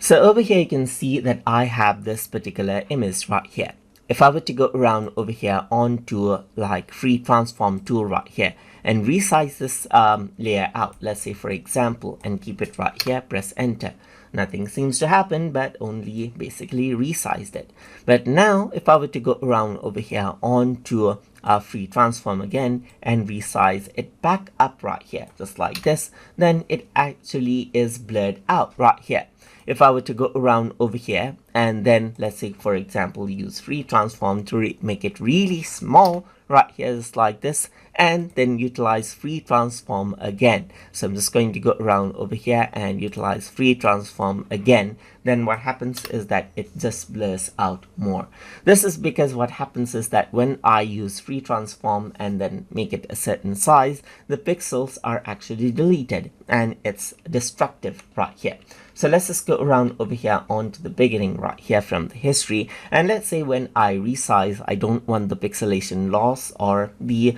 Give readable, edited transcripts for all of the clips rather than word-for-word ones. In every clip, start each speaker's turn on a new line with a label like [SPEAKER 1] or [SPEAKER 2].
[SPEAKER 1] So over here you can see that I have this particular image right here. If I were to go around over here onto like free transform tool right here and resize this layer out, let's say for example, and keep it right here, press enter. Nothing seems to happen, but only basically resized it. But now if I were to go around over here onto free transform again and resize it back up right here, just like this, then it actually is blurred out right here. If I were to go around over here and then let's say for example use free transform to make it really small right here, just like this, and then utilize free transform again. So I'm just going to go around over here and utilize free transform again. Then what happens is that it just blurs out more. This is because what happens is that when I use free transform and then make it a certain size, the pixels are actually deleted and it's destructive right here. So let's just go around over here onto the beginning right here from the history, and let's say when I resize, I don't want the pixelation loss or the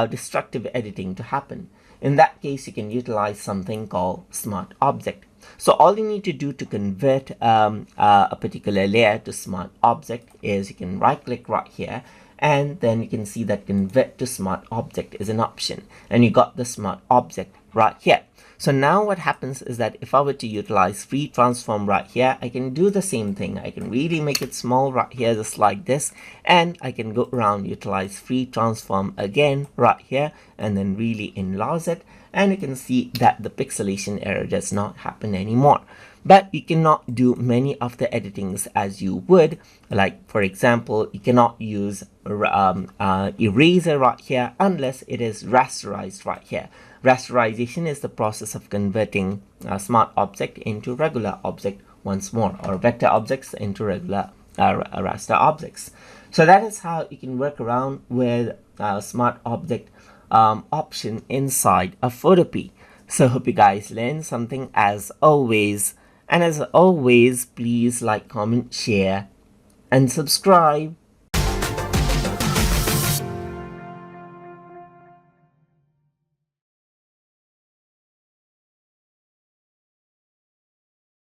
[SPEAKER 1] destructive editing to happen. In that case, you can utilize something called smart object. So all you need to do to convert a particular layer to smart object is you can right click right here, and then you can see that convert to smart object is an option, and you got the smart object right here. So now what happens is that if I were to utilize free transform right here, I can do the same thing. I can really make it small right here, just like this, and I can go around, utilize free transform again right here, and then really enlarge it, and you can see that the pixelation error does not happen anymore. But you cannot do many of the editings as you would, like for example, you cannot use eraser right here unless it is rasterized right here. Rasterization is the process of converting a smart object into regular object once more, or vector objects into regular raster objects. So that is how you can work around with smart object option inside a Photopea. So hope you guys learned something as always. And as always, please like, comment, share, and subscribe.